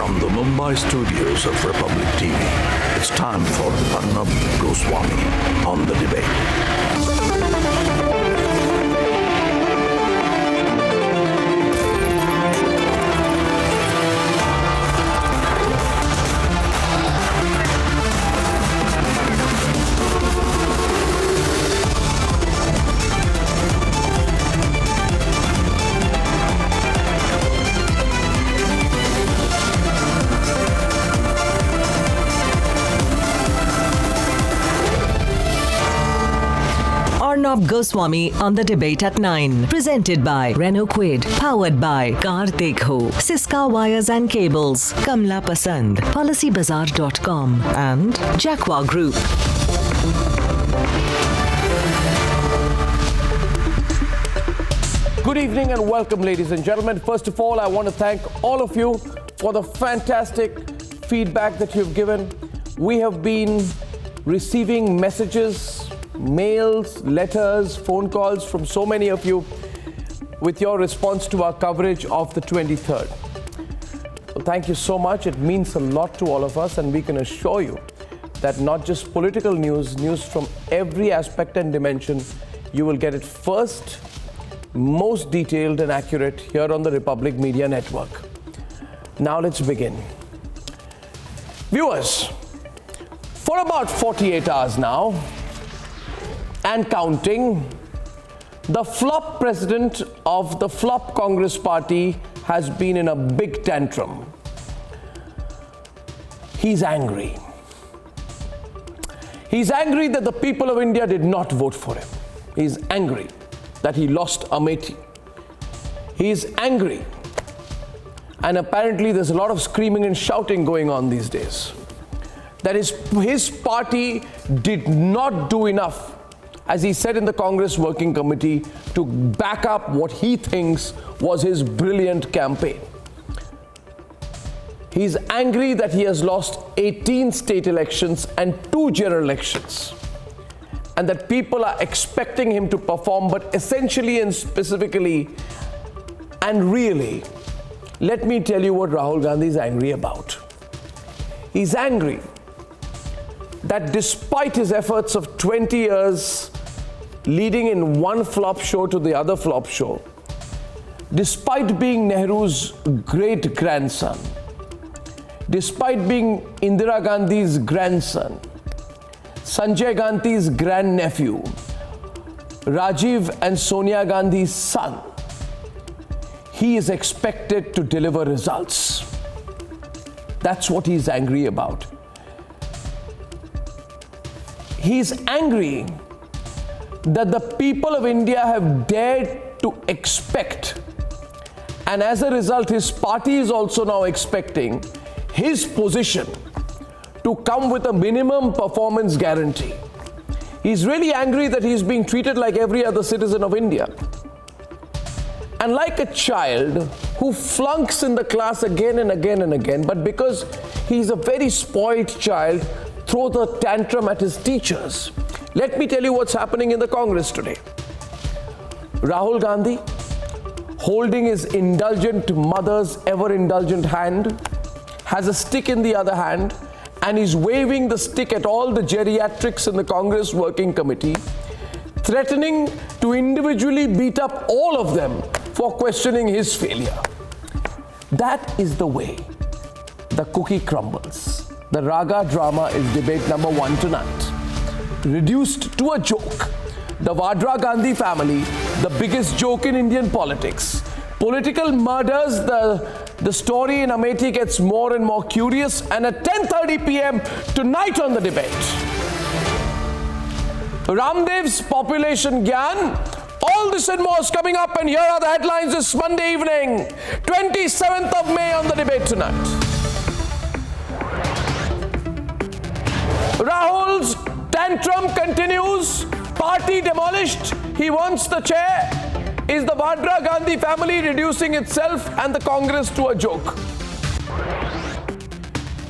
From the Mumbai studios of Republic TV, it's time for Arnab Goswami on the debate. Arnab Goswami on the debate at 9. Presented by Renault Quid. Powered by Car Dekho. Siska Wires and Cables. Kamla Pasand. PolicyBazaar.com. And Jacqua Group. Good evening and welcome, ladies and gentlemen. First of all, I want to thank all of you for the fantastic feedback that you've given. We have been receiving messages, mails, letters, phone calls from so many of you with your response to our coverage of the 23rd. Well, thank you so much. It means a lot to all of us, and we can assure you that not just political news from every aspect and dimension, you will get it first, most detailed and accurate here on the Republic Media Network. Now let's begin. Viewers, for about 48 hours now, and counting, the flop president of the flop Congress party has been in a big tantrum. He's angry. He's angry that the people of India did not vote for him. He's angry that he lost Amethi. He's angry. And apparently there's a lot of screaming and shouting going on these days. That his party did not do enough, as he said in the Congress Working Committee, to back up what he thinks was his brilliant campaign. He's angry that he has lost 18 state elections and 2 general elections, and that people are expecting him to perform, but essentially and specifically and really, let me tell you what Rahul Gandhi is angry about. He's angry that despite his efforts of 20 years leading in one flop show to the other flop show, despite being Nehru's great-grandson, despite being Indira Gandhi's grandson, Sanjay Gandhi's grandnephew, Rajiv and Sonia Gandhi's son, he is expected to deliver results. That's what he's angry about. He's angry that the people of India have dared to expect, and as a result, his party is also now expecting his position to come with a minimum performance guarantee. He's really angry that he's being treated like every other citizen of India. And like a child who flunks in the class again and again and again, but because he's a very spoiled child, throws a tantrum at his teachers. Let me tell you what's happening in the Congress today. Rahul Gandhi, holding his indulgent mother's ever-indulgent hand, has a stick in the other hand, and is waving the stick at all the geriatrics in the Congress Working Committee, threatening to individually beat up all of them for questioning his failure. That is the way the cookie crumbles. The Raga drama is debate number 1 tonight. Reduced to a joke. The Vadra Gandhi family, the biggest joke in Indian politics. Political murders, the story in Amethi gets more and more curious, and at 10:30 p.m. tonight on the debate, Ramdev's population gyan. All this and more is coming up, and here are the headlines this Monday evening, 27th of May on the debate tonight. Rahul's tantrum continues. Party demolished. He wants the chair. Is the Vadra Gandhi family reducing itself and the Congress to a joke?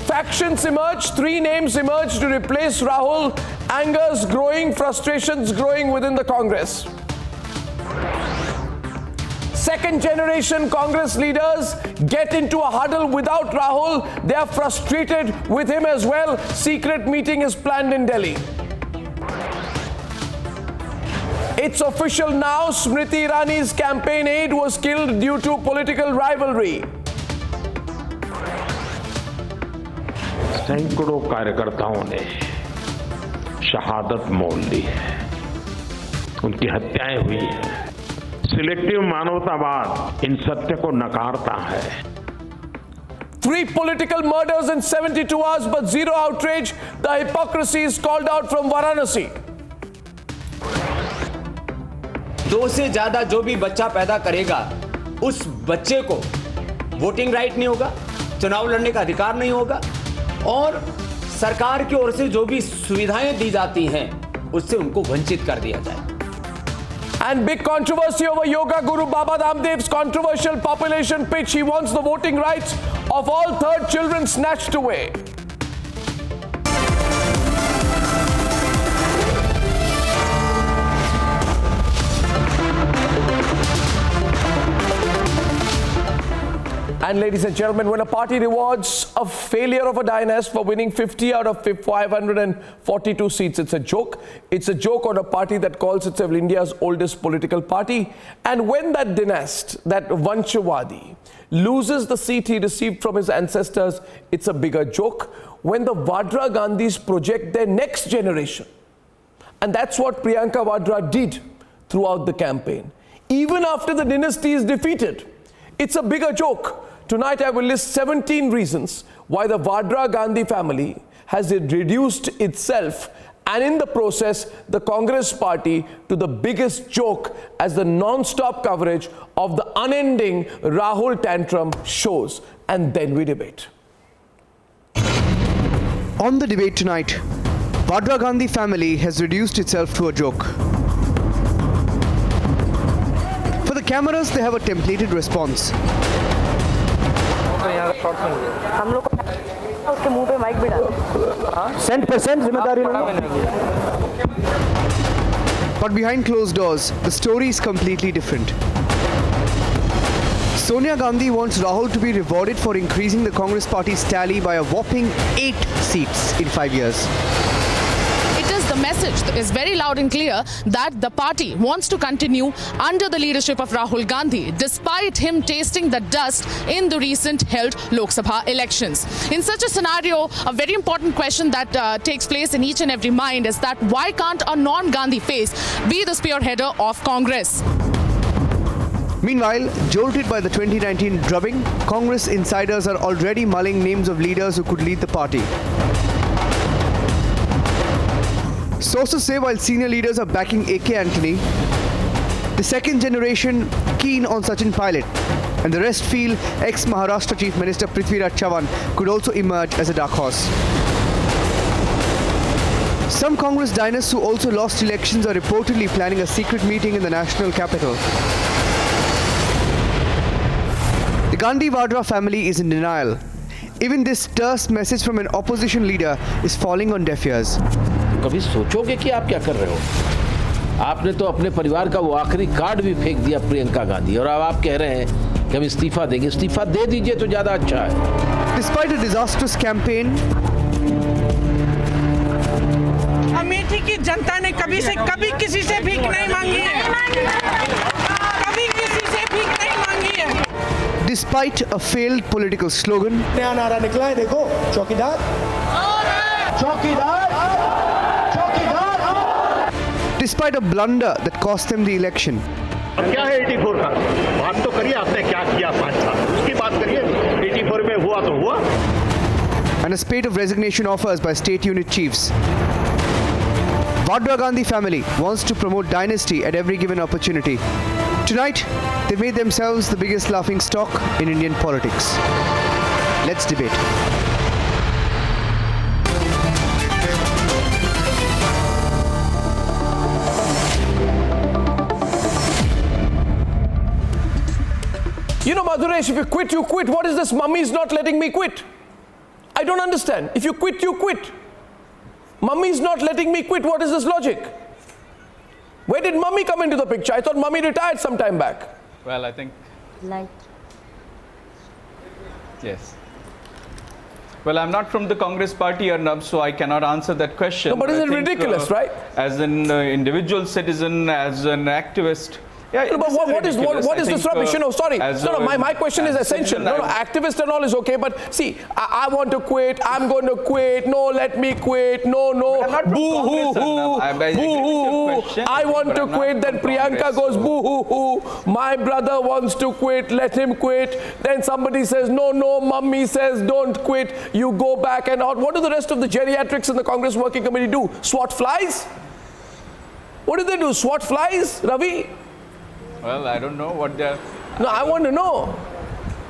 Factions emerge. 3 names emerge to replace Rahul. Angers growing, frustrations growing within the Congress. second generation Congress leaders get into a huddle without Rahul. They are frustrated with him as well. Secret meeting is planned in Delhi. It's official now. Smriti Irani's campaign aide was killed due to political rivalry. सैकड़ों कार्यकर्ताओं ने शहादत मोल ली है, उनकी हत्याएं हुई हैं। Selective मानवतावाद इन सत्य को नकारता है। 3 political murders in 72 hours, but zero outrage. The hypocrisy is called out from Varanasi. 2 से ज्यादा जो भी बच्चा पैदा करेगा, उस बच्चे को वोटिंग राइट नहीं होगा, चुनाव लड़ने का अधिकार नहीं होगा, और सरकार की ओर से जो भी सुविधाएं दी जाती हैं, उससे उनको वंचित कर दिया जाए। And big controversy over Yoga Guru Baba Ramdev's controversial population pitch. He wants the voting rights of all third children snatched away. And ladies and gentlemen, when a party rewards a failure of a dynast for winning 50 out of 542 seats, it's a joke. It's a joke on a party that calls itself India's oldest political party. And when that dynast, that Vanshawadi, loses the seat he received from his ancestors, it's a bigger joke. When the Vadra Gandhis project their next generation, and that's what Priyanka Vadra did throughout the campaign, even after the dynasty is defeated, it's a bigger joke. Tonight I will list 17 reasons why the Vadra Gandhi family has reduced itself and in the process the Congress party to the biggest joke, as the non-stop coverage of the unending Rahul tantrum shows. And then we debate. On the debate tonight, Vadra Gandhi family has reduced itself to a joke. For the cameras, they have a templated response. हम लोग उसके मुंह पे mic भी डाल। Saint जिम्मेदारी But behind closed doors, the story is completely different. Sonia Gandhi wants Rahul to be rewarded for increasing the Congress party's tally by a whopping 8 seats in 5 years. The message is very loud and clear that the party wants to continue under the leadership of Rahul Gandhi, despite him tasting the dust in the recent held Lok Sabha elections. In such a scenario, a very important question that takes place in each and every mind is that why can't a non-Gandhi face be the spearheader of Congress? Meanwhile, jolted by the 2019 drubbing, Congress insiders are already mulling names of leaders who could lead the party. Sources say while senior leaders are backing AK Antony, the second generation keen on Sachin Pilot, and the rest feel ex-Maharashtra Chief Minister Prithviraj Chavan could also emerge as a dark horse. Some Congress dynasts who also lost elections are reportedly planning a secret meeting in the national capital. The Gandhi Vadra family is in denial. Even this terse message from an opposition leader is falling on deaf ears. कभी सोचोगे कि आप क्या कर रहे हो? आपने तो अपने परिवार का वो आखिरी कार्ड भी फेंक दिया प्रियंका गांधी, और अब आप कह रहे हैं कि हम इस्तीफा देंगे। इस्तीफा दे दीजिए तो ज्यादा अच्छा है। Despite a disastrous campaign, Amethi की जनता ने कभी किसी से भीख नहीं मांगी है। कभी किसी से भीख नहीं मांगी है। Despite a failed political slogan, नया नारा निकला है, देखो, चौकीदार, चौकीदार, चौकीदार। despite a blunder that cost them the election. अब क्या है 84 का? बात तो करिए, आपने क्या किया 5 साल, उसकी बात करिए। 84 में हुआ तो हुआ। And a spate of resignation offers by state unit chiefs. Vadra Gandhi family wants to promote dynasty at every given opportunity. Tonight, they made themselves the biggest laughing stock in Indian politics. Let's debate. You know, Madhuresh, if you quit, you quit. What is this mummy's not letting me quit? I don't understand. If you quit, you quit. Mummy's not letting me quit. What is this logic? Where did mummy come into the picture? I thought mummy retired some time back. Well, I think Like. Yes. Well, I'm not from the Congress party, Arnab, so I cannot answer that question. No, but isn't it ridiculous, right? As an individual citizen, as an activist. Yeah, but what is this rubbish? No, sorry. No, my question is essential. No, activist and all is okay, but see, I want to quit. I'm going to quit. No, let me quit. No. Boo hoo hoo. Boo hoo hoo. I want to quit. Then Priyanka goes boo hoo hoo. My brother wants to quit. Let him quit. Then somebody says no. Mummy says don't quit. You go back and out. What do the rest of the geriatrics in the Congress Working Committee do? SWAT flies? What do they do? SWAT flies, Ravi? Well, I don't know what they're... No, I want to know.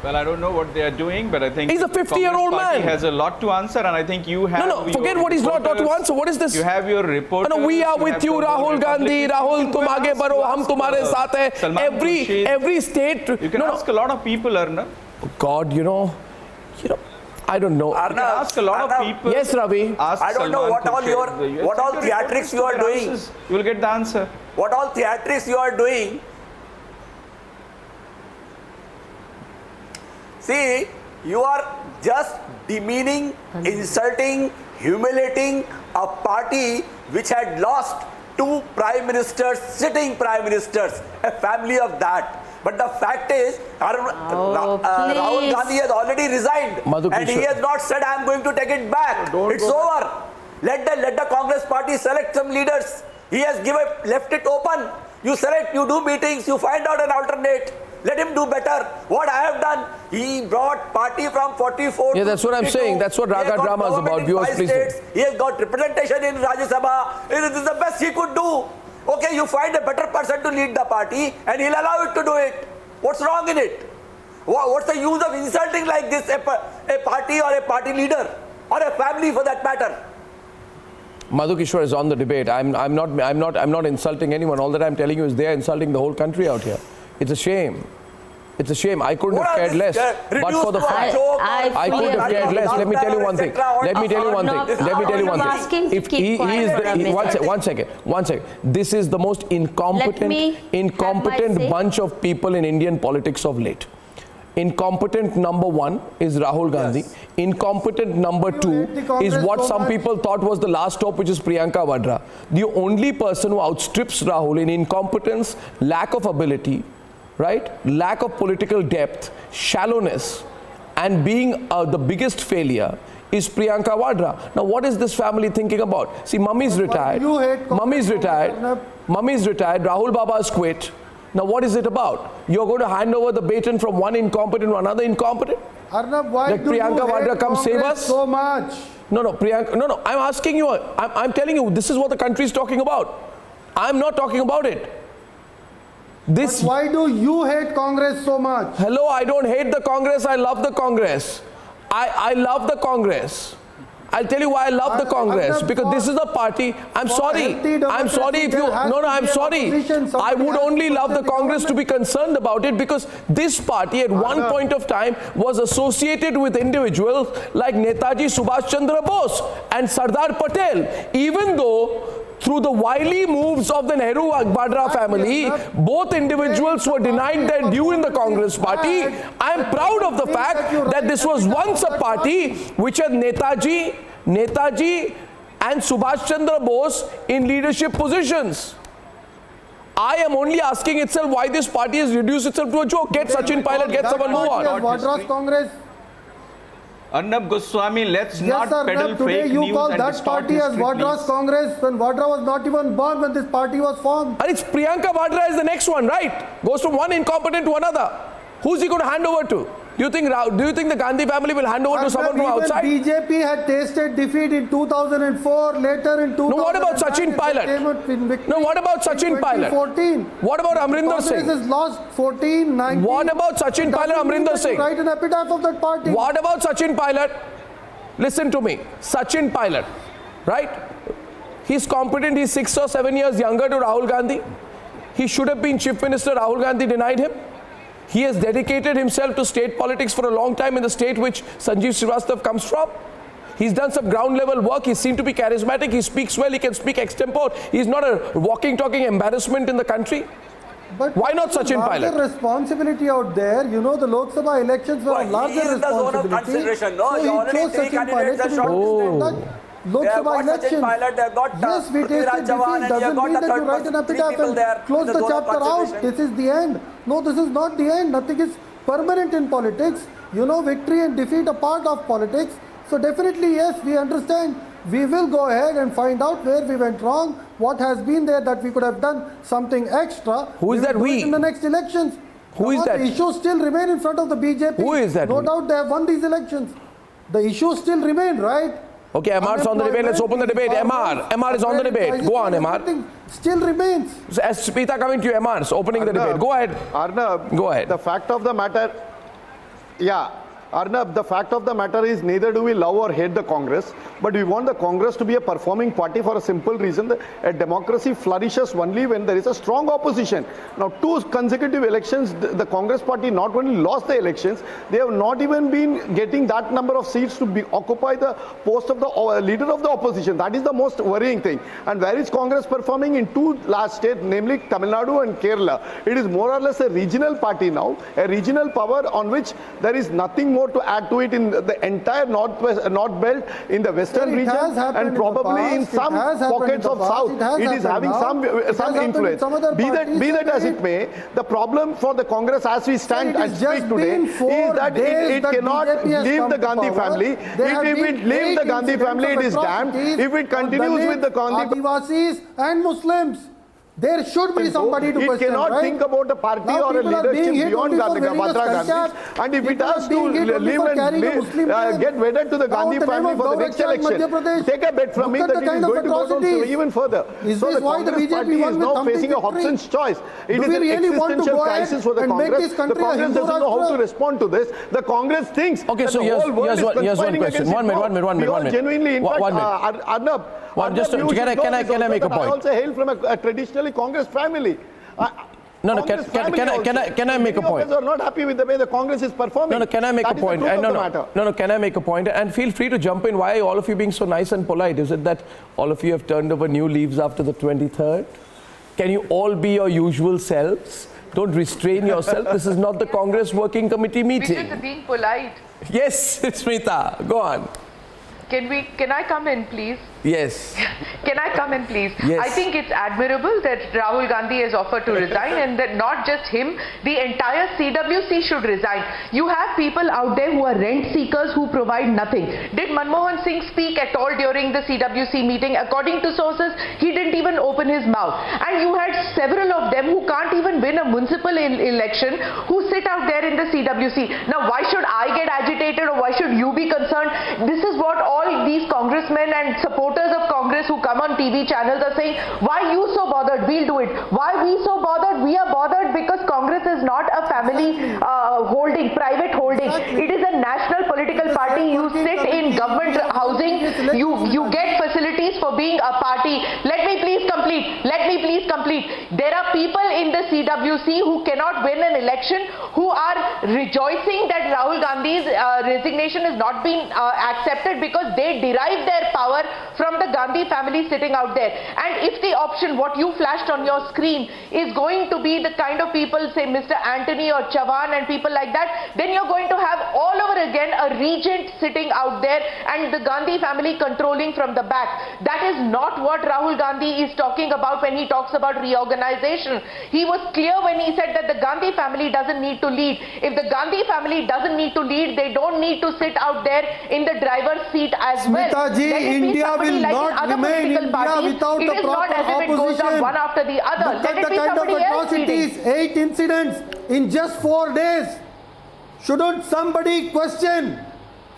Well, I don't know what they are doing, but I think... He's a 50-year-old man. He has a lot to answer, and I think you have... No, forget what he's not to answer. What is this? You have your reporters... No, we are with you, Rahul Gandhi. Rahul, tum aage baro, hum tumhare saath hai. Every state... You can ask a lot of people, Arnab. God, you know, I don't know. Arnab, ask a lot of people. Yes, Ravi. I don't know what all theatrics you are doing. You will get the answer. What all theatrics you are doing. See, you are just demeaning, insulting, humiliating a party which had lost 2 prime ministers, sitting prime ministers, a family of that. But the fact is, Rahul Gandhi has already resigned, and he has not said, I am going to take it back. It's over. Let the Congress party select some leaders. He has left it open. You select, you do meetings, you find out an alternate. Let him do better. What I have done, he brought party from 44 Yeah, that's what I'm saying. That's what Raga drama is about. Viewers, please. He has got representation in Rajya Sabha. This is the best he could do. Okay, you find a better person to lead the party and he'll allow it to do it. What's wrong in it? What's the use of insulting like this a party or a party leader or a family for that matter? Madhu Kishore is on the debate. I'm not insulting anyone. All that I'm telling you is they are insulting the whole country out here. It's a shame. It's a shame. I couldn't have cared less. But for the fact, I couldn't have cared less. Let me tell you one thing. If he is one second. This is the most incompetent bunch of people in Indian politics of late. Incompetent number 1 is Rahul Gandhi. Yes. Incompetent number 2 is what some people thought was the last stop, which is Priyanka Vadra. The only person who outstrips Rahul in incompetence, lack of ability, right, lack of political depth, shallowness, and being the biggest failure is Priyanka Vadra. Now, what is this family thinking about? See, Mummy's retired. Mummy's retired. Rahul Baba has quit. Now, what is it about? You're going to hand over the baton from one incompetent to another incompetent? Arnab, why like Priyanka Vadra come save us? So much. No, Priyanka. No. I'm asking you. I'm telling you. This is what the country is talking about. I'm not talking about it. But why do you hate Congress so much? Hello, I don't hate the Congress. I love the Congress. I love the Congress. I'll tell you why I love the Congress. Because this is a party. I'm sorry if you... No, I'm sorry. I would only love the Congress to be concerned about it because this party at one point of time was associated with individuals like Netaji Subhash Chandra Bose and Sardar Patel. Even though through the wily moves of the Nehru-Vadra family, both individuals were denied their due in the Congress party. I am proud of the fact that this was once a party which had Netaji and Subhash Chandra Bose in leadership positions. I am only asking itself why this party has reduced itself to a joke. Get Sachin Pilot, get someone, move on. Vadra's Congress. Arnab Goswami, let's not peddle fake you news call and that party as Vadra's Congress when Vadra was not even born when this party was formed. And it's Priyanka Vadra is the next one, right? Goes from one incompetent to another. Who's he going to hand over to? Do you think the Gandhi family will hand over to someone from outside? BJP had tasted defeat in 2004, later in 2009. No, what about Sachin Pilot? No, what about Sachin Pilot? What about Amrinder Singh? Congress has lost 14, 19. What about Sachin Pilot, Amrinder Singh? Write an epitaph of that party. What about Sachin Pilot? Listen to me. Sachin Pilot, right? He's competent. He's 6 or 7 years younger to Rahul Gandhi. He should have been Chief Minister. Rahul Gandhi denied him. He has dedicated himself to state politics for a long time in the state which Sanjeev Srivastava comes from. He's done some ground level work. He seemed to be charismatic. He speaks well. He can speak extempore. He's not a walking, talking embarrassment in the country. But why not Sachin larger Pilot? responsibility out there. You know, the Lok Sabha elections were a larger he is the zone of responsibility. consideration. No, so he already chose three Sachin candidates Pilot to are shortlisted. that Lok They have Sabha got Sachin election. Pilot, they have got Yes, we tasted Prithviraj Chavan, defeat. and you have Doesn't got mean the that you third write an person. Three epitaph people there. and close in the zone of chapter out. consideration. This is the end. No, this is not the end. Nothing is permanent in politics. You know, victory and defeat are part of politics. So definitely, yes, we understand. We will go ahead and find out where we went wrong, what has been there that we could have done something extra. Who is that will do we? it in the next elections. Who is that? The issues still remain in front of the BJP. Who is that No we? doubt they have won these elections. The issues still remain, right? Okay, MR's on the debate. Let's open the debate. MR is on the debate. Go on, MR. Still remains. As Smita coming to you, MR is opening the debate. Go ahead. Arnab, Go ahead. The fact of the matter, Arnab, the fact of the matter is neither do we love or hate the Congress, but we want the Congress to be a performing party for a simple reason. That a democracy flourishes only when there is a strong opposition. Now, 2 consecutive elections, the Congress party not only lost the elections, they have not even been getting that number of seats to occupy the post of the leader of the opposition. That is the most worrying thing. And where is Congress performing? In 2 large states, namely Tamil Nadu and Kerala. It is more or less a regional party now, a regional power on which there is nothing more to add to it in the entire north belt, in the western region, and probably in some pockets of south. It is having some influence. Be that as it may, the problem for the Congress as we stand and speak today is that it cannot leave the Gandhi family. If it leaves the Gandhi family, it is damned. If it continues with the Gandhi Adivasis and Muslims. There should be somebody to question, It cannot right? think about a party Now or a people are being leadership hit beyond only for Mahatma various Gandhi. cultures. And if it People has are to being hit only live for carrying a and Muslim name. get wedded to the Now Gandhi in the name family of for the Gaurav next Chand, election, Madhya Pradesh, take a bet from me look at that the it is kind of going to go down atrocities. even further. Is So this the why the Congress BJP party won is with now something facing a victory? Hobson's choice. It Do is we an really want to existential go ahead crisis for the and make Congress. this The country a Congress Hindu doesn't know how to Rashtra? respond to this. The Congress thinks Okay, that so the here's whole world is one conspiring question. against it. One minute. We all genuinely, in fact, 1 minute. Arnab, Just can I make a I point? also hail from a traditionally Congress family. No, Congress can I make a point? Many of us are not happy with the way the Congress is performing. No, can I make a point? No, can I make a point? And feel free to jump in. Why are all of you being so nice and polite? Is it that all of you have turned over new leaves after the 23rd? Can you all be your usual selves? Don't restrain yourself. This is not the Congress Working Committee meeting. We're just being polite. Yes, Smita, go on. Can I come in, please? Yes. Can I come in, please? Yes. I think it's admirable that Rahul Gandhi has offered to resign, and that not just him, the entire CWC should resign. You have people out there who are rent seekers who provide nothing. Did Manmohan Singh speak at all during the CWC meeting? According to sources, he didn't even open his mouth. And you had several of them who can't even win a municipal election who sit out there in the CWC. Now, why should I get agitated, or why should you be concerned? This is what all these congressmen and supporters of Congress who come on TV channels are saying. Why you so bothered? We'll do it. Why we so bothered? We are bothered because Congress is not a family holding, private holding. It is a national political party. You sit in government housing. You get facilities for being a party. Let me please complete. There are people in the CWC who cannot win an election, who are rejoicing that Rahul Gandhi's resignation has not been accepted because they derive their power from the Gandhi family sitting out there. And if the option, what you flashed on your screen, is going to be the kind of people, say Mr. Antony or Chavan and people like that, then you're going to have all over again a regent sitting out there and the Gandhi family controlling from the back. That is not what Rahul Gandhi is talking about when he talks about reorganization. He was clear when he said that the Gandhi family doesn't need to lead. If the Gandhi family doesn't need to lead, they don't need to sit out there in the driver's seat as well. India will not remain India without the proper opposition. One after the other. Look at the kind of atrocities, 8 incidents in just 4 days. Shouldn't somebody question?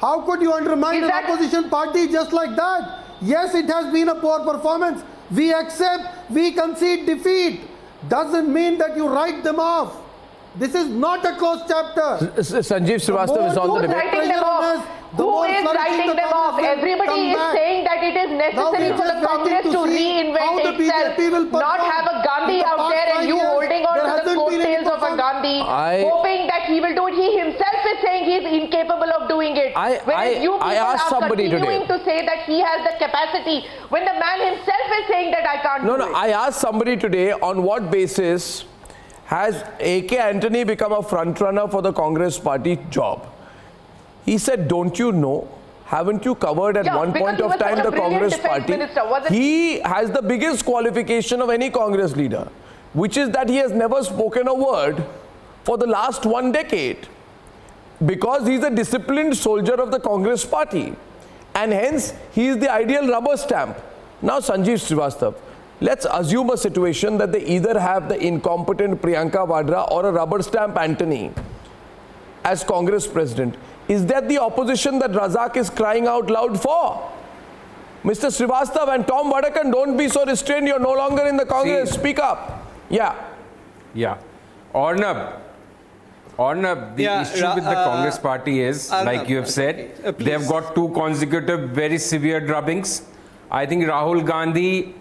How could you undermine an opposition party just like that? Yes, it has been a poor performance. We accept, we concede defeat. Doesn't mean that you write them off. This is not a closed chapter. Sanjeev Srivastava is on the debate. Who is writing them off? Everybody is saying that it is necessary for the Congress to reinvent itself, not have a Gandhi out there and you holding on to the coattails of a Gandhi, hoping that he will do it. He himself is saying he is incapable of doing it. Whereas you people are continuing to say that he has the capacity, when the man himself is saying that I can't do it. I asked somebody today on what basis has AK Antony become a front runner for the Congress party job? He said, don't you know? Haven't you covered at one point of time the Congress party? He has the biggest qualification of any Congress leader, which is that he has never spoken a word for the last 1 decade, because he's a disciplined soldier of the Congress party, and hence he is the ideal rubber stamp. Now Sanjeev Srivastava, let's assume a situation that they either have the incompetent Priyanka Vadra or a rubber stamp Antony as Congress president. Is that the opposition that Razak is crying out loud for? Mr. Srivastava and Tom Vadakan, don't be so restrained. You're no longer in the Congress. Speak up. Yeah. Yeah. Arnab, the issue with the Congress party is, like you have said, they have got 2 consecutive very severe drubbings. I think Rahul Gandhi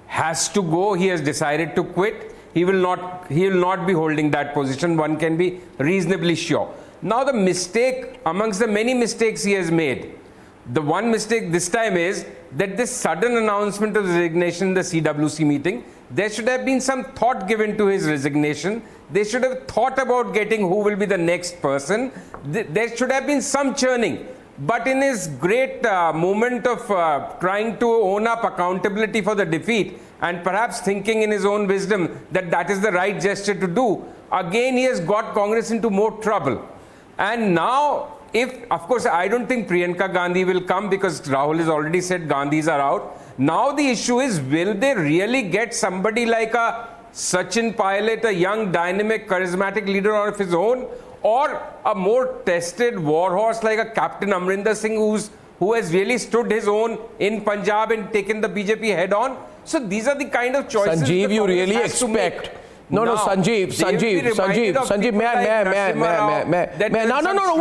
has to go. He has decided to quit. He will not be holding that position. One can be reasonably sure. Now the mistake, amongst the many mistakes he has made, the one mistake this time is that this sudden announcement of resignation in the CWC meeting, there should have been some thought given to his resignation. They should have thought about getting who will be the next person. There should have been some churning. But in his great moment of trying to own up accountability for the defeat, and perhaps thinking in his own wisdom that that is the right gesture to do, again he has got Congress into more trouble. And now, of course, I don't think Priyanka Gandhi will come, because Rahul has already said Gandhis are out. Now the issue is, will they really get somebody like a Sachin Pilot, a young, dynamic, charismatic leader of his own, or a more tested warhorse like a Captain Amrinder Singh who has really stood his own in Punjab and taken the BJP head on? So these are the kind of choices Sanjeev, you really expect... No, Sanjeev,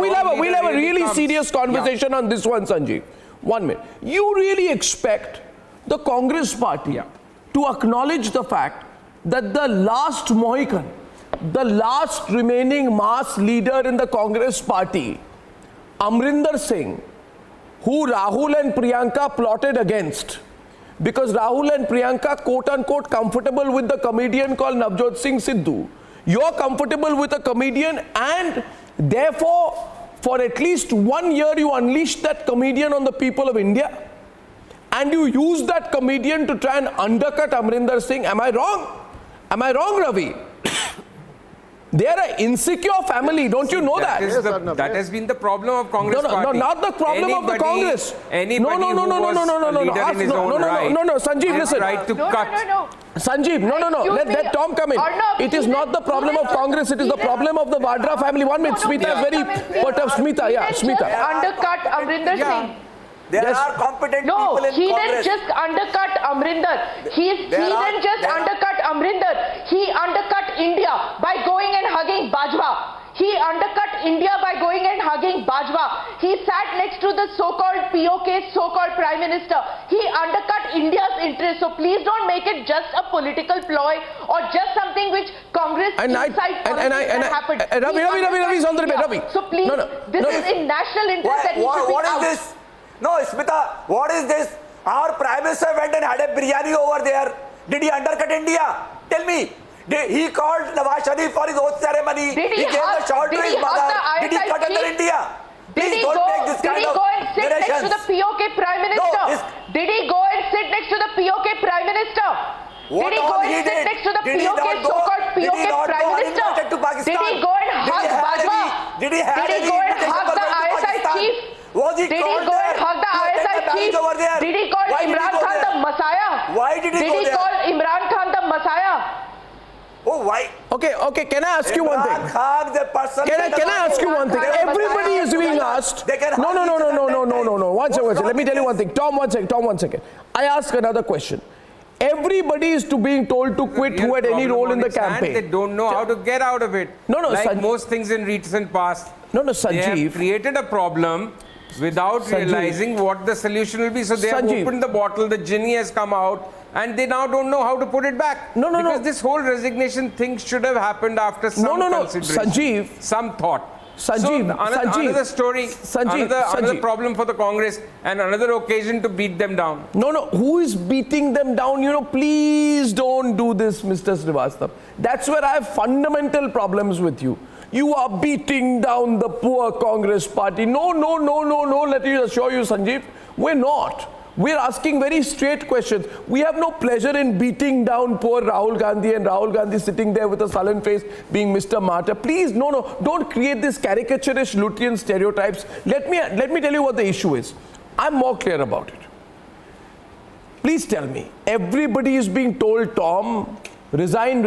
we'll have a really serious conversation on this one, Sanjeev. 1 minute. You really expect the Congress party to acknowledge the fact that the last Mohican, the last remaining mass leader in the Congress party, Amrinder Singh, who Rahul and Priyanka plotted against, because Rahul and Priyanka, quote unquote, comfortable with the comedian called Navjot Singh Sidhu. You're comfortable with a comedian, and therefore, for at least 1 year, you unleashed that comedian on the people of India. And you used that comedian to try and undercut Amrinder Singh. Am I wrong? Am I wrong, Ravi? They are an insecure family, don't you know that? That has been the problem of Congress party. No, not the problem of the Congress. No, Sanjeev, listen. Sanjeev, let Tom come in. It is not the problem of Congress, it is the problem of the Vadra family. 1 minute, Smita is very perturbed. Smita. Undercut Amrinder Singh. There are competent people in Congress. No, he didn't just undercut Amrinder. He didn't just undercut Amrinder. He undercut India by going and hugging Bajwa. He undercut India by going and hugging Bajwa. He sat next to the so-called POK, so-called Prime Minister. He undercut India's interest. So please don't make it just a political ploy or just something which Congress inside happened. Ravi is on the debate. Ravi. So please, this is in national interest that he should be what out. Is this? No, Smita, what is this? Our Prime Minister went and had a biryani over there. Did he undercut India? Tell me. He called Nawaz Sharif for his oath ceremony. He gave the shawl to his mother. Did he cut under India? Please don't take this kind of directions. Did he go and sit next to the POK Prime Minister? Did he go and sit next to the POK Prime Minister? Did he go and sit next to the POK, so-called POK Prime Minister? Did he go and hug Bajwa? Did he go and hug the ISI chief? Did he go and hug the ISI chief? Did he call Imran Khan the Messiah? Why did he go there? Did he call Imran Khan the Messiah? Oh, why? Okay, can I ask you one thing? Khan, the person can I ask you one thing? Everybody is being asked. No. One second. Let me tell you one thing. Tom, 1 second. I ask another question. Everybody is being told to quit who had any role in the campaign. They don't know how to get out of it. Like most things in recent past. Sanjeev. They have created a problem without realizing what the solution will be. So they have opened the bottle, the genie has come out, and they now don't know how to put it back. Because this whole resignation thing should have happened after some consideration, Sanjeev. some thought. Sanjeev, another story, another problem for the Congress and another occasion to beat them down. No, who is beating them down? Please don't do this, Mr. Srivastava. That's where I have fundamental problems with you. You are beating down the poor Congress party. No, let me assure you, Sanjeev, we're not. We're asking very straight questions. We have no pleasure in beating down poor Rahul Gandhi and Rahul Gandhi sitting there with a sullen face being Mr. Martyr. Please, no, don't create this caricaturish Lutheran stereotypes. Let me tell you what the issue is. I'm more clear about it. Please tell me, everybody is being told, Tom, resign,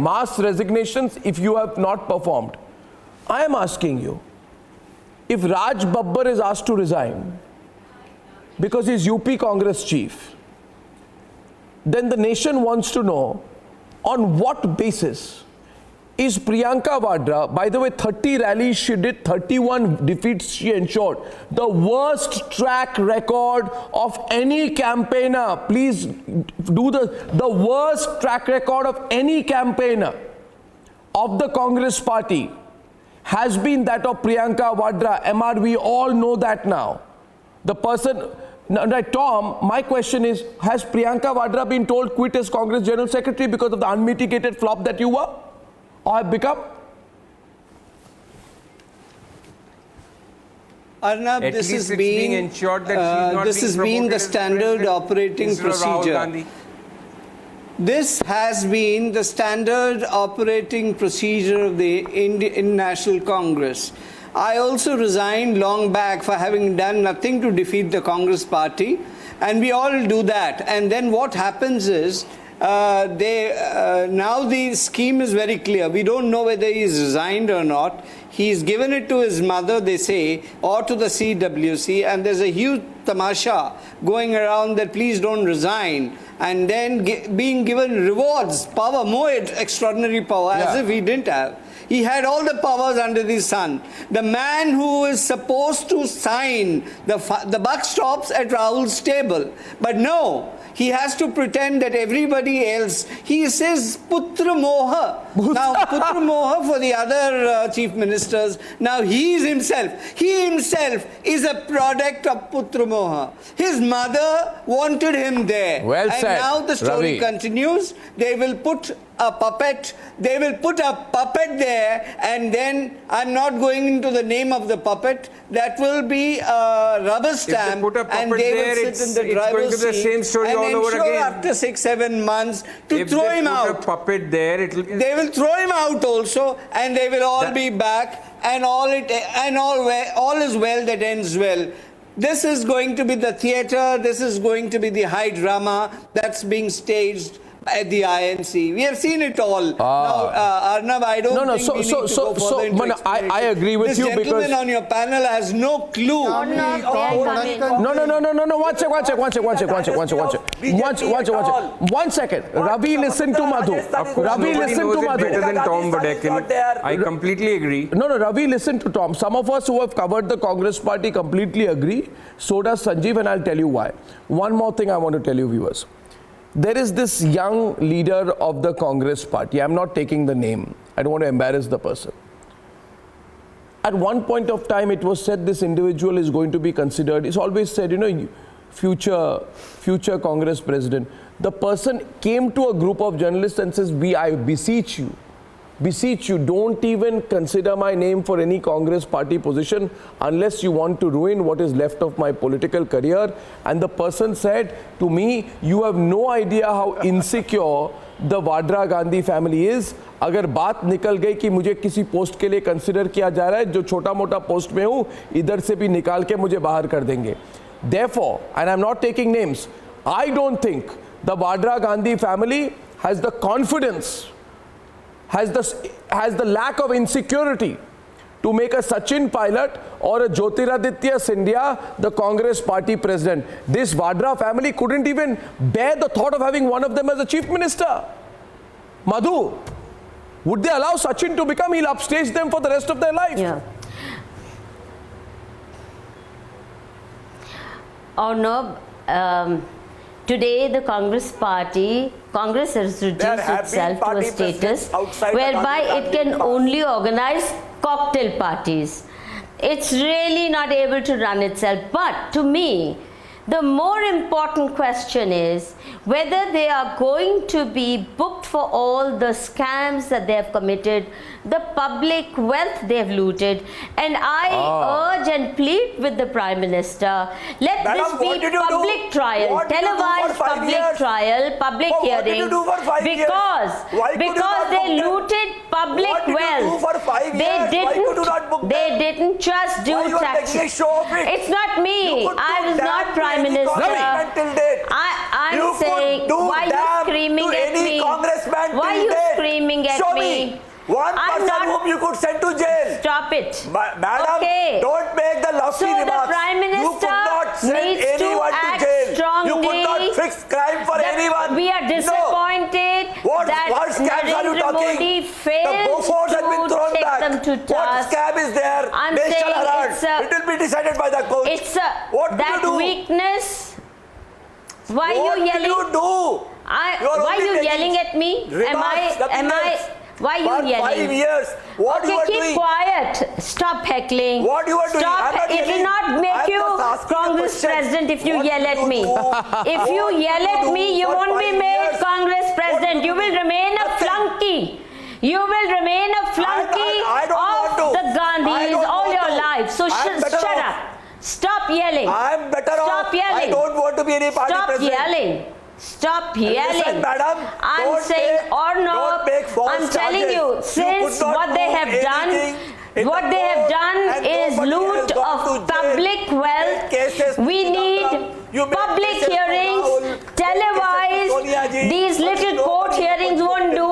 mass resignations if you have not performed. I am asking you, if Raj Babbar is asked to resign, because he's UP Congress chief, then the nation wants to know on what basis is Priyanka Vadra, by the way, 30 rallies she did, 31 defeats she ensured, the worst track record of any campaigner. Please do the worst track record of any campaigner of the Congress party has been that of Priyanka Vadra. MR, we all know that now. The person, right, Tom, my question is, has Priyanka Vadra been told quit as Congress General Secretary because of the unmitigated flop that you were or have become? Arnab, this has been the standard operating procedure. This has been the standard operating procedure of the Indian National Congress. I also resigned long back for having done nothing to defeat the Congress party, and we all do that. And then what happens is, now the scheme is very clear. We don't know whether he's resigned or not. He's given it to his mother, they say, or to the CWC, and there's a huge tamasha going around that please don't resign, and then being given rewards, power, more extraordinary power, as if he didn't have. He had all the powers under the sun. The man who is supposed to sign, the buck stops at Rahul's table. But no, he has to pretend that everybody else, he says Putra Moha. Now, Putra Moha for the other chief ministers. Now, he himself is a product of Putra Moha. His mother wanted him there. Well and said, now the story Ravi. continues. They will put a puppet there, and then I'm not going into the name of the puppet. That will be a rubber stamp, and they will sit in the driver's seat, same story and all over ensure again. After 6-7 months to throw him out. If they put a puppet there, it'll be... They will throw him out also, and they will all be back, and all is well that ends well. This is going to be the theatre. This is going to be the high drama that's being staged at the INC. We have seen it all. Now, Arnab, I don't think we need to go further into explanation. I agree with you because... This gentleman on your panel has no clue. No. One second. Ravi, listen to Madhu. Ravi, listen to Madhu. Better than Tom Badekin. I completely agree. No, Ravi, listen to Tom. Some of us who have covered the Congress party completely agree. So does Sanjeev, and I'll tell you why. One more thing I want to tell you, viewers. There is this young leader of the Congress party. I'm not taking the name. I don't want to embarrass the person. At one point of time, it was said this individual is going to be considered. It's always said, future Congress president. The person came to a group of journalists and says, I beseech you, don't even consider my name for any Congress party position unless you want to ruin what is left of my political career. And the person said to me, you have no idea how insecure the Vadra Gandhi family is. अगर बात निकल गई कि मुझे किसी post के लिए consider किया जा रहा है, जो छोटा मोटा पोस्ट में हूँ, इधर से भी निकाल के मुझे बाहर कर देंगे. Therefore, and I'm not taking names, I don't think the Vadra Gandhi family has the confidence, has the lack of insecurity to make a Sachin Pilot or a Jyotiraditya Scindia the Congress party president. This Vadra family couldn't even bear the thought of having one of them as a chief minister. Madhu, would they allow Sachin to become? He'll upstage them for the rest of their life. Yeah. Arnab, today the Congress has reduced itself to a status whereby it can only organize cocktail parties. It's really not able to run itself. But to me, the more important question is whether they are going to be booked for all the scams that they have committed, the public wealth they have looted. And I urge and plead with the Prime Minister, let this be public trial, televised public trial, public hearing, because they looted public wealth. They didn't just do taxes. It's not me. I was not Prime Minister. I'm saying, why are you screaming at me? Why are you screaming at me? One person whom you could send to jail. Stop it. Madam, okay. Don't make the lofty remarks. So the Prime Minister you could not send anyone to jail. Strongly. You could not fix crime for anyone. We are disappointed that Narendra Modi failed to take them to task. What scam is there? I'm saying it will be decided by the court. It's what that do you do? weakness. Why what are you yelling? What do you do? Why are you yelling at me? Why are you yelling? 5 years. What you are keep doing? Quiet. Stop heckling. What you are doing? Stop. It will not make you Congress president if you yell at me. If you yell at me, you won't be made Congress president. You will remain a flunky. You will remain a flunky of the Gandhis all your life. So shut up. Stop yelling. I am better off. Stop yelling. I don't want to be any party president. Stop yelling. Stop yelling. Listen, madam, I'm saying, Arnab, I'm telling you, since what they have done is loot of public wealth. We need public hearings, televised. These little court hearings won't do,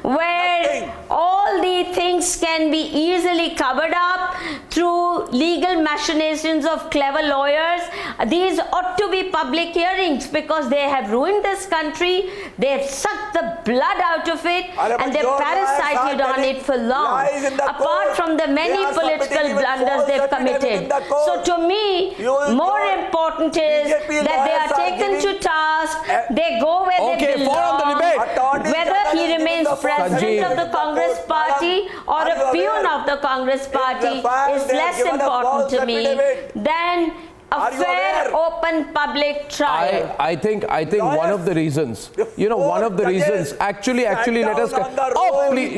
where all the things can be easily covered up through legal machinations of clever lawyers. These ought to be public hearings because they have ruined this country. They have sucked the blood out of it and they've parasited on it for long. Apart from the many political blunders they've committed. So to me, more important is that they are taken to task. They go where they belong. Whether he remains president of the Congress party or a peon of the Congress party is less important to me than a fair, open public trial. I think one of the reasons, one of the reasons, actually, let us, please,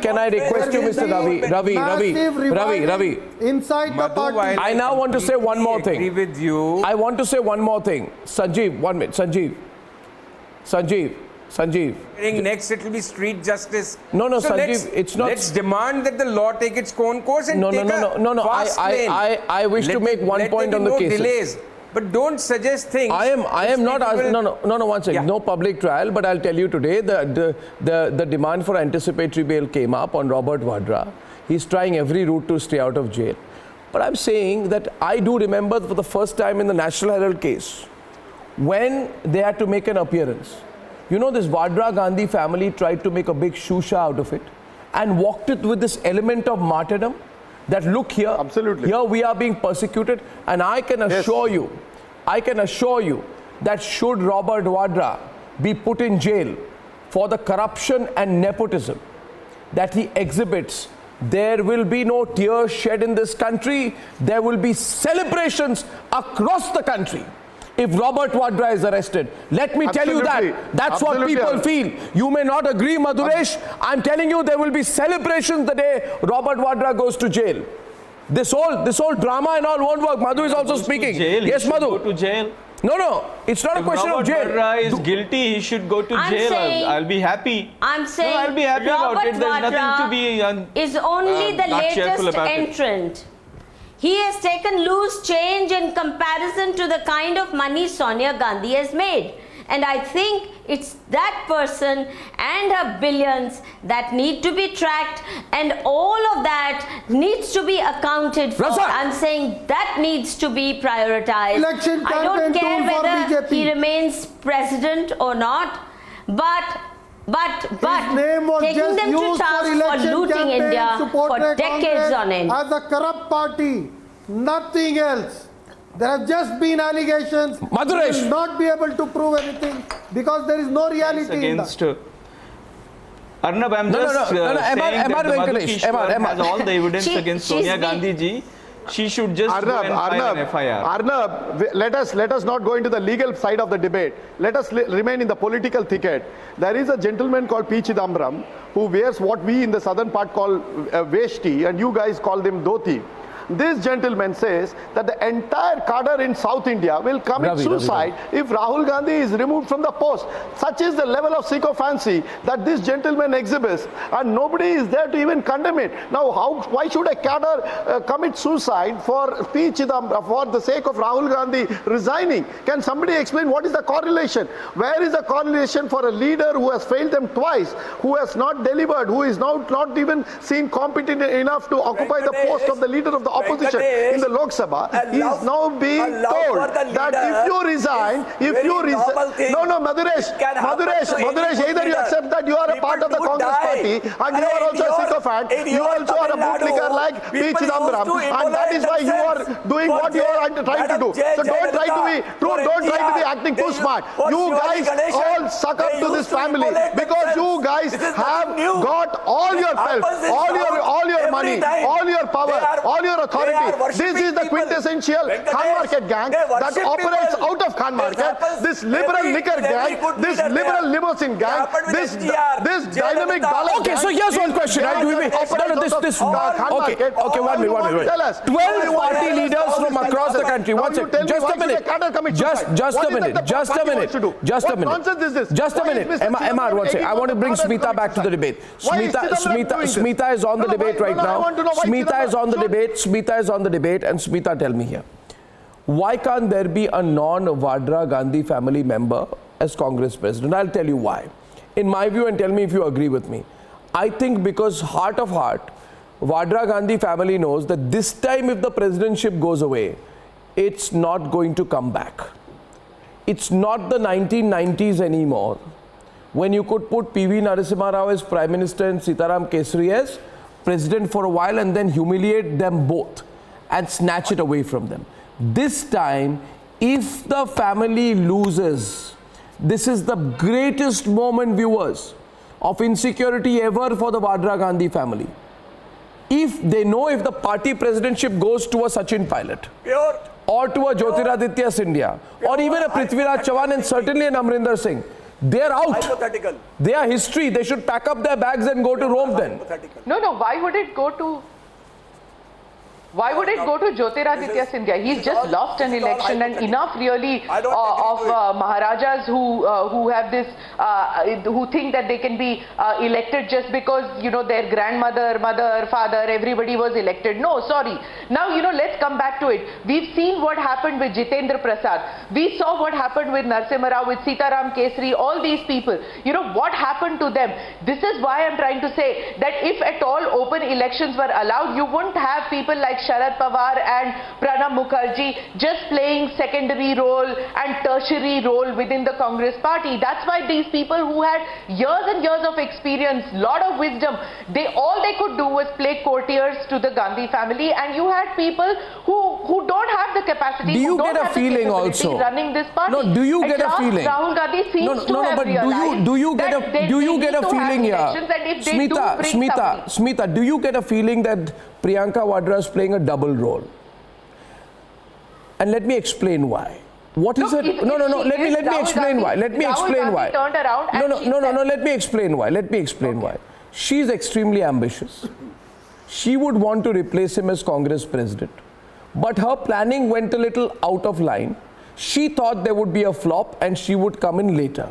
can I request you, Mr. Ravi, inside the party. I now want to say one more thing. Agree with you. I want to say one more thing. Sanjeev, 1 minute. Sanjeev. Next, it will be street justice. No, so Sanjeev, it's not. Let's demand that the law take its own course and No. fast lane. I wish to make one point on the cases. Delays. But don't suggest things. I am not asking. No. 1 second. Yeah. No public trial. But I'll tell you today, the demand for anticipatory bail came up on Robert Vadra. He's trying every route to stay out of jail. But I'm saying that I do remember for the first time in the National Herald case, when they had to make an appearance. This Vadra Gandhi family tried to make a big shusha out of it and walked it with this element of martyrdom that look here, absolutely, here we are being persecuted, and I can assure you that should Robert Vadra be put in jail for the corruption and nepotism that he exhibits, there will be no tears shed in this country. There will be celebrations across the country if Robert Vadra is arrested. Let me tell you that. That's what people feel. You may not agree, Madhuresh. I'm telling you, there will be celebrations the day Robert Vadra goes to jail. This whole drama and all won't work. Madhu is also speaking. Yes, Madhu. Go to jail. No. It's not a question of jail. If Robert Vadra is guilty, he should go to jail. I'll be happy. I'm saying I'll be happy about it. There's nothing to be is only the latest entrant. He has taken loose change in comparison to the kind of money Sonia Gandhi has made. And I think it's that person and her billions that need to be tracked, and all of that needs to be accounted for. I'm saying that needs to be prioritized. I don't care whether he remains president or not, but taking them to task for looting India for decades on end. As a corrupt party, nothing else. There have just been allegations. Madhuresh will not be able to prove anything because there is no reality in that. Arnab, I'm just saying that the Madhukishwar has all the evidence against Sonia Gandhi ji. She should just go and file an FIR. Arnab, let us not go into the legal side of the debate. Let us remain in the political thicket. There is a gentleman called P. Chidambaram who wears what we in the southern part call veshti, and you guys call them dhoti. This gentleman says that the entire cadre in South India will commit suicide if Rahul Gandhi is removed from the post. Such is the level of sycophancy that this gentleman exhibits, and nobody is there to even condemn it. Now, why should a cadre commit suicide for P. Chidambaram, for the sake of Rahul Gandhi resigning? Can somebody explain what is the correlation? Where is the correlation for a leader who has failed them twice, who has not delivered, who is now not even seen competent enough to occupy the post of the leader of the opposition in the Lok Sabha? He is now being told that if you resign, no, Maduresh, either you accept that you are a part of the Congress party and you are also a sycophant, you also are a bootlicker like P. Chidambaram, and that is why you are doing what you are trying to do. So don't try to be acting too smart. You guys all suck up to this family because you guys have got all your wealth, all your money, all your power, all your authority. This is the quintessential Khan Market gang that operates out of Khan Market. This liberal liquor gang, this liberal limousine gang, this dynamic dollar gang. Okay, so here's one question. Right? Okay, one minute. Tell us. 12 party leaders from across the country. One second. Just a minute. Just a minute. MR, one second. I want to bring Smita back to the debate. Smita is on the debate right now. Smita is on the debate. And Smita, tell me here, why can't there be a non-Vadra Gandhi family member as Congress president? I'll tell you why. In my view, and tell me if you agree with me, I think because heart of heart, Vadra Gandhi family knows that this time if the presidentship goes away, it's not going to come back. It's not the 1990s anymore, when you could put P.V. Narasimha Rao as Prime Minister and Sitaram Kesari as President for a while and then humiliate them both and snatch it away from them. This time, if the family loses, this is the greatest moment, viewers, of insecurity ever for the Vadra Gandhi family. If they know if the party presidentship goes to a Sachin Pilot, or to a Jyotiraditya Scindia, or even a Prithviraj Chavan and certainly an Amrinder Singh, they are out. They are history. They should pack up their bags and go to Rome then. No, why would it go to Jyotiraditya Scindia? He's just lost an election, and enough really of Maharajas who have this, who think that they can be elected just because, you know, their grandmother, mother, father, everybody was elected. No, sorry. Now, you know, let's come back to it. We've seen what happened with Jitendra Prasad. We saw what happened with Narasimha Rao, with Sitaram Kesari, all these people. You know, what happened to them? This is why I'm trying to say that if at all open elections were allowed, you wouldn't have people like Sharad Pawar and Pranab Mukherjee just playing secondary role and tertiary role within the Congress party. That's why these people who had years and years of experience, lot of wisdom, all they could do was play courtiers to the Gandhi family, and you had people who don't have the capacity, do you get a feeling also running this party. No, do you get a feeling? Rahul Gandhi seems to have realized do you get a feeling here? Smita, do you get a feeling that Priyanka Vadra is playing a double role? And let me explain why. What is it? No. Let me explain why. Let me explain why. Let me explain why. She's extremely ambitious. She would want to replace him as Congress president. But her planning went a little out of line. She thought there would be a flop and she would come in later.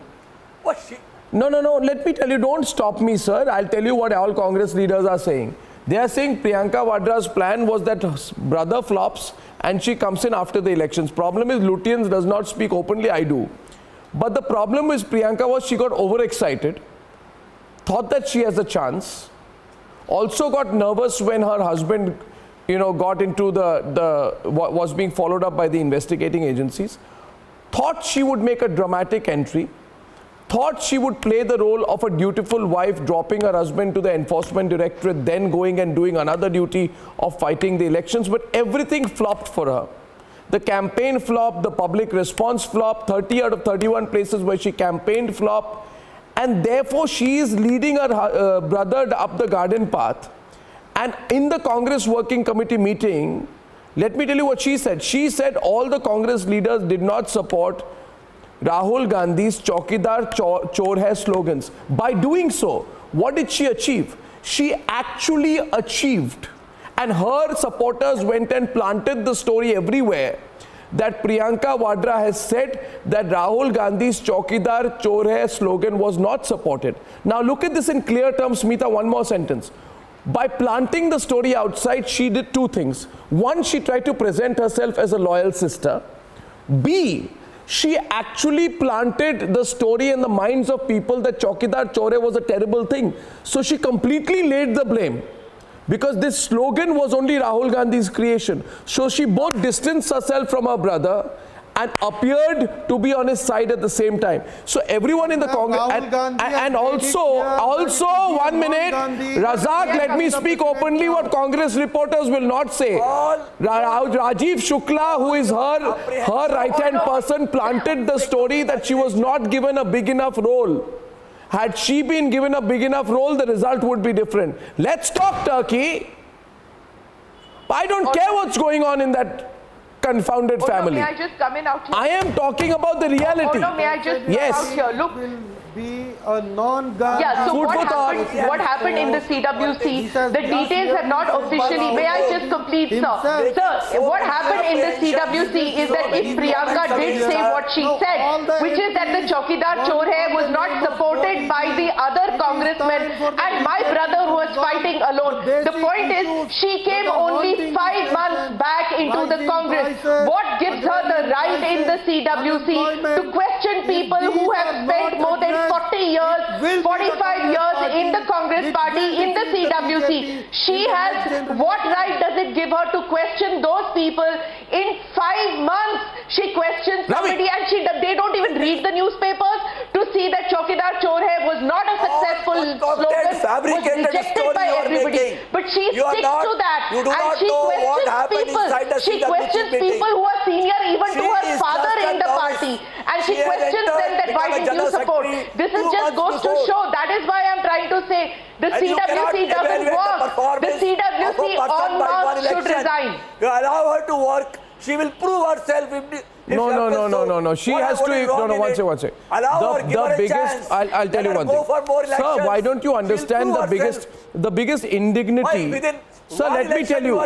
No. Let me tell you, don't stop me, sir. I'll tell you what all Congress leaders are saying. They are saying Priyanka Vadra's plan was that brother flops and she comes in after the elections. Problem is Lutyens does not speak openly, I do. But the problem with Priyanka was she got overexcited, thought that she has a chance, also got nervous when her husband, got into was being followed up by the investigating agencies, thought she would make a dramatic entry, thought she would play the role of a dutiful wife, dropping her husband to the enforcement directorate, then going and doing another duty of fighting the elections, but everything flopped for her. The campaign flopped, the public response flopped, 30 out of 31 places where she campaigned flopped, and therefore she is leading her brother up the garden path. And in the Congress working committee meeting, let me tell you what she said. She said all the Congress leaders did not support Rahul Gandhi's Chaukidar Chor Hai slogans. By doing so, what did she achieve? She actually achieved, and her supporters went and planted the story everywhere, that Priyanka Vadra has said that Rahul Gandhi's Chaukidar Chor Hai slogan was not supported. Now look at this in clear terms, Smita, one more sentence. By planting the story outside, she did two things. One, she tried to present herself as a loyal sister. B, she actually planted the story in the minds of people that Chaukidar Chor Hai was a terrible thing. So she completely laid the blame, because this slogan was only Rahul Gandhi's creation. So she both distanced herself from her brother and appeared to be on his side at the same time. So everyone in the Congress, and also 1 minute, Razak, let me speak openly what Congress reporters will not say. Rajiv Shukla, who is her right-hand person, planted the story that she was not given a big enough role. Had she been given a big enough role, the result would be different. Let's talk Turkey. I don't care what's going on in that confounded family. May I just come in out here? I am talking about the reality. May I just come out here? Look. Be a non-Gandhi. Yeah, so what happened in the CWC, the details have not officially, may I just complete, sir? Sir, what happened in the CWC is that if Priyanka did say what she said, which is that the Chaukidar Chor Hai was not supported by the other congressmen and my brother was fighting alone. The point is, she came only 5 months back into the Congress. What gives her the right in the CWC to question people who have spent more than 40 years, 45 years in the Congress party, in the CWC? She has, what right does it give her to question those people? In 5 months, she questions somebody and they don't even read the newspapers to see that Chaukidar Chor Hai was not a successful slogan, was rejected by everybody. But she sticks to that and she questions people. She questions people who are senior even to her father in the party, and she questions them that why did you support? This is just goes to show. That is why I'm trying to say the CWC doesn't work. The CWC en masse should resign. You allow her to work, she will prove herself. No. She has to. No. One second. The biggest. I'll tell you one thing. Sir, why don't you understand the biggest indignity? Sir, let me tell you.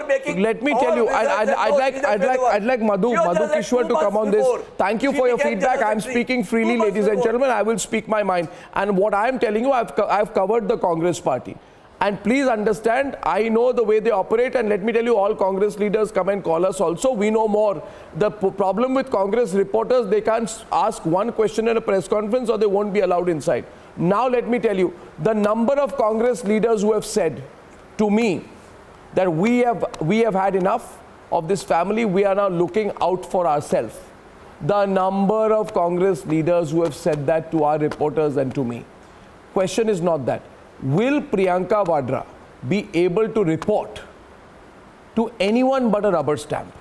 I'd like Madhu Kishwar to come on this. Thank you for your feedback. I'm speaking freely, ladies and gentlemen. I will speak my mind. And what I'm telling you, I've covered the Congress party. And please understand, I know the way they operate, and let me tell you, all Congress leaders come and call us also. We know more. The problem with Congress reporters, they can't ask one question in a press conference or they won't be allowed inside. Now let me tell you, the number of Congress leaders who have said to me that we have had enough of this family, we are now looking out for ourselves. The number of Congress leaders who have said that to our reporters and to me. Question is not that. Will Priyanka Vadra be able to report to anyone but a rubber stamp?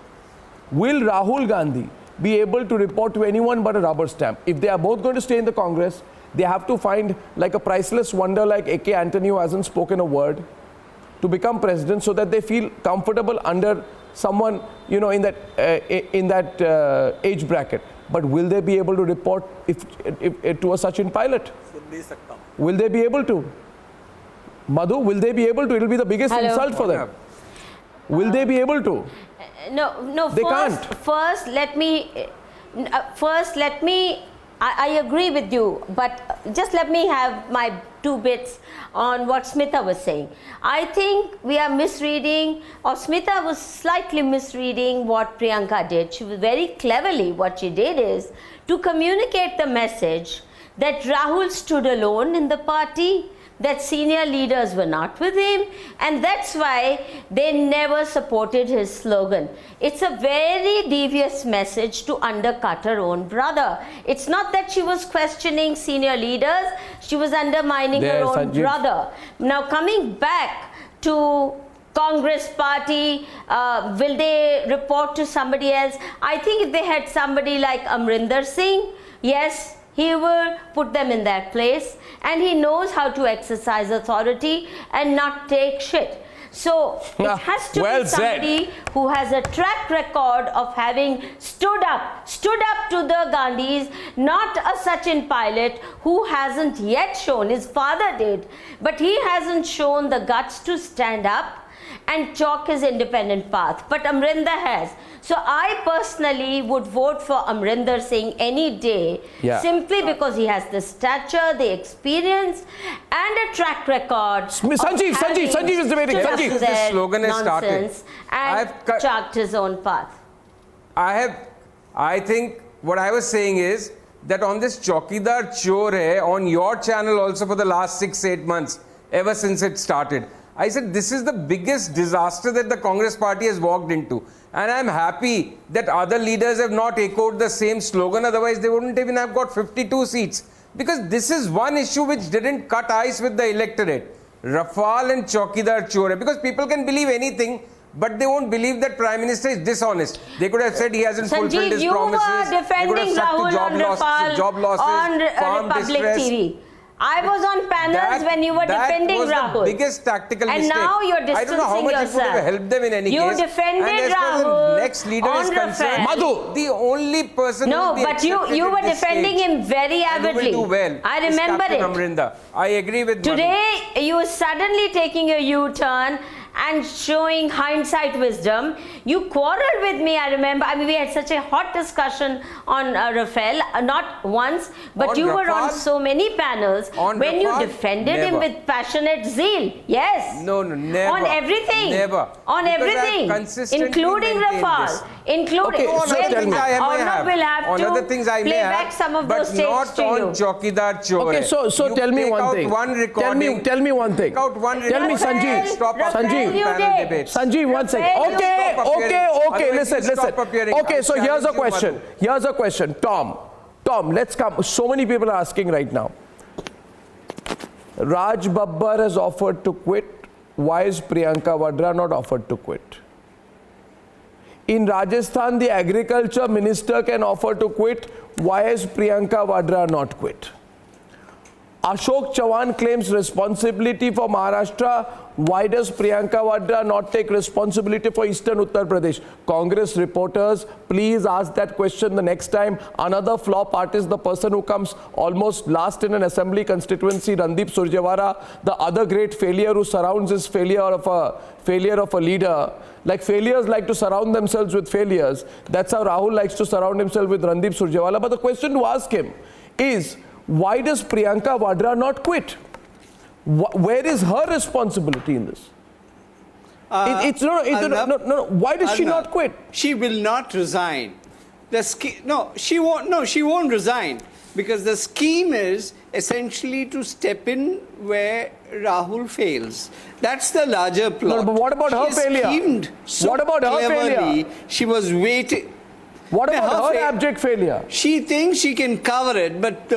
Will Rahul Gandhi be able to report to anyone but a rubber stamp? If they are both going to stay in the Congress, they have to find like a priceless wonder like A.K. Antony, who hasn't spoken a word, to become president, so that they feel comfortable under someone, in that age bracket. But will they be able to report if to a Sachin pilot? Will they be able to? Madhu, will they be able to? It will be the biggest insult for them. Will they be able to? No. They can't. First, let me. I agree with you, but just let me have my 2 bits on what Smita was saying. I think we are misreading, or Smita was slightly misreading what Priyanka did. She was very cleverly, what she did is to communicate the message that Rahul stood alone in the party, that senior leaders were not with him, and that's why they never supported his slogan. It's a very devious message to undercut her own brother. It's not that she was questioning senior leaders, she was undermining her own brother. Now coming back to Congress party, will they report to somebody else? I think if they had somebody like Amrinder Singh, yes, he will put them in their place, and he knows how to exercise authority and not take shit. So it has to be somebody who has a track record of having stood up to the Gandhis, not a Sachin Pilot who hasn't yet shown. His father did, but he hasn't shown the guts to stand up and chalk his independent path. But Amrinder has. So I personally would vote for Amrinder Singh any day, simply because he has the stature, the experience, and a track record. Sanjeev is debating. Sanjeev, the slogan has started. And chalked his own path. I think what I was saying is that on this Chaukidar Chor hai, on your channel also for the last 6-8 months, ever since it started, I said this is the biggest disaster that the Congress party has walked into. And I'm happy that other leaders have not echoed the same slogan, otherwise they wouldn't even have got 52 seats. Because this is one issue which didn't cut ice with the electorate. Rafale and Chaukidar Chor. Because people can believe anything, but they won't believe that Prime Minister is dishonest. They could have said he hasn't fulfilled his promises. Sanjeev, you were defending Rahul on Rafale on Republic TV. I was on panels when you were defending Rahul. That was the biggest tactical mistake. And now you're distancing yourself. I don't know how much it would have helped them in any case. You defended Rahul the next leader on is concerned, Madhu, the only person no, who will be but you were defending him very avidly. Will do well. I remember it. Amrinder. I agree with Today, Madhu. you were suddenly taking a U-turn and showing hindsight wisdom. You quarreled with me, I remember. I mean, we had such a hot discussion on Rafale, not once, but you were on so many panels when you defended him with passionate zeal. Yes. No, never. On everything. Never. On everything. Including Rafale. Including. Okay, so tell me. Arnab will have on to other things I play back some of those tapes to you. But not on Chaukidar Chor. Okay, so tell me one thing. Tell me one thing. Tell me, Sanjeev. Sanjeev, one second. Okay. Listen. Okay, so here's a question. Tom, let's come. So many people are asking right now. Raj Babbar has offered to quit. Why is Priyanka Vadra not offered to quit? In Rajasthan, the agriculture minister can offer to quit. Why is Priyanka Vadra not quit? Ashok Chavan claims responsibility for Maharashtra. Why does Priyanka Vadra not take responsibility for Eastern Uttar Pradesh? Congress reporters, please ask that question the next time. Another flop artist, the person who comes almost last in an assembly constituency, Randeep Surjewala, the other great failure who surrounds his failure of a leader. Like failures like to surround themselves with failures. That's how Rahul likes to surround himself with Randeep Surjewala. But the question to ask him is, why does Priyanka Vadra not quit? Where is her responsibility in this? No. Why does she not quit? She will not resign. She won't resign, because the scheme is essentially to step in where Rahul fails. That's the larger plot. No, but what about her failure? What about her failure? She was waiting. What about her abject failure? She thinks she can cover it, but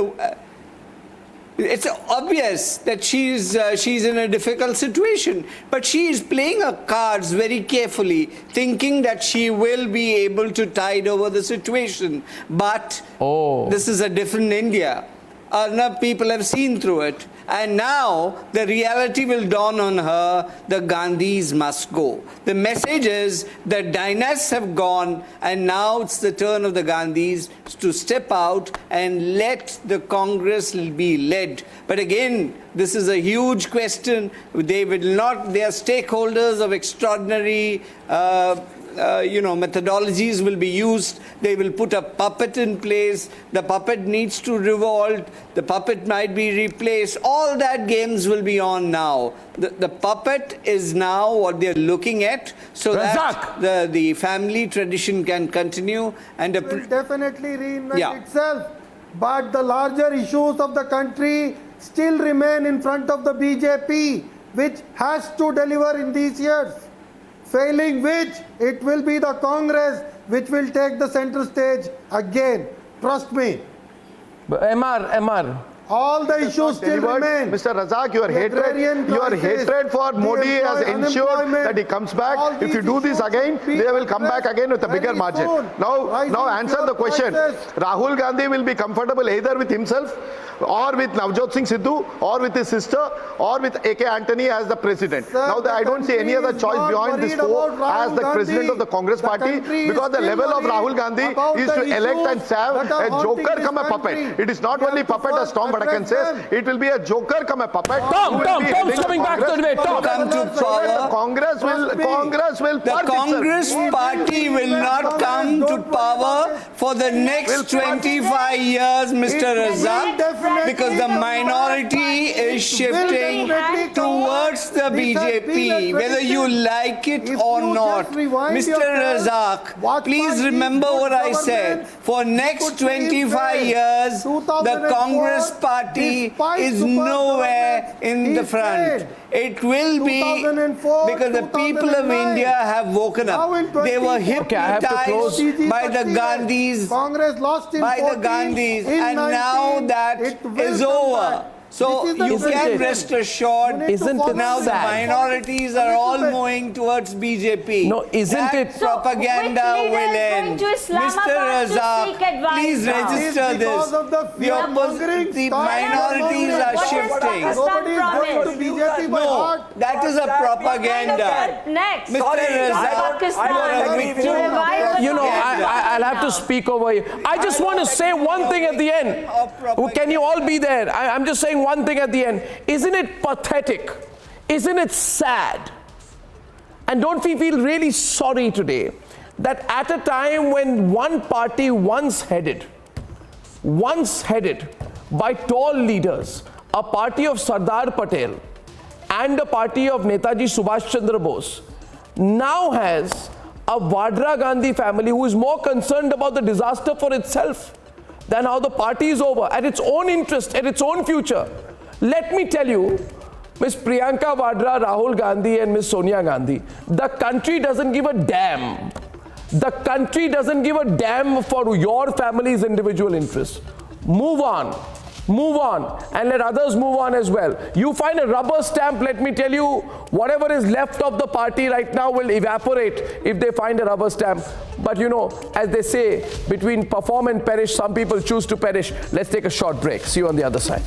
it's obvious that she's in a difficult situation. But she is playing her cards very carefully, thinking that she will be able to tide over the situation. But this is a different India. Arnab, people have seen through it. And now the reality will dawn on her. The Gandhis must go. The message is the dynasts have gone, and now it's the turn of the Gandhis to step out and let the Congress be led. But again, this is a huge question. They will not, they are stakeholders of extraordinary methodologies will be used. They will put a puppet in place. The puppet needs to revolt. The puppet might be replaced. All that games will be on now. The puppet is now what they're looking at, so that the family tradition can continue. And it will definitely reinvent itself. But the larger issues of the country still remain in front of the BJP, which has to deliver in these years. Failing which, it will be the Congress which will take the center stage again. Trust me. But MR, All the issues still remain. Mr. Razak, your hatred for Modi has ensured that he comes back. If you do this again, they will come back again with a bigger margin. Now answer the question. Rahul Gandhi will be comfortable either with himself or with Navjot Singh Sidhu or with his sister or with A.K. Antony as the president. Now I don't see any other choice beyond this four as the president of the Congress party, because the level of Rahul Gandhi is to elect and serve a joker come a puppet. It is not only puppet as Tom Badakan says, it will be a joker come a puppet. Tom's coming back to debate. Come to power. Congress will the Congress party will not come to power for the next 25 years, Mr. Razak. Because the minority is shifting towards the BJP, whether you like it or not. Mr. Razak, please remember what I said. For next 25 years, the Congress party is nowhere in the front. It will be because the people of India have woken up. They were hypnotized by the Gandhis, and now that is over. So you can rest assured now the minorities are all moving towards BJP. No, isn't it? Propaganda will end. Mr. Razak, please register this. The minorities are shifting. No, that is a propaganda. Mr. Razak, you are a victim. You know, I'll have to speak over you. I just want to say one thing at the end. Can you all be there? I'm just saying one thing at the end. Isn't it pathetic? Isn't it sad? And don't we feel really sorry today that at a time when one party once headed by tall leaders, a party of Sardar Patel and a party of Netaji Subhash Chandra Bose, now has a Vadra Gandhi family who is more concerned about the disaster for itself than how the party is over, at its own interest, at its own future. Let me tell you, Ms. Priyanka Vadra, Rahul Gandhi and Ms. Sonia Gandhi, the country doesn't give a damn. The country doesn't give a damn for your family's individual interests. Move on, and let others move on as well. You find a rubber stamp, let me tell you, whatever is left of the party right now will evaporate if they find a rubber stamp. But you know, as they say, between perform and perish, some people choose to perish. Let's take a short break. See you on the other side.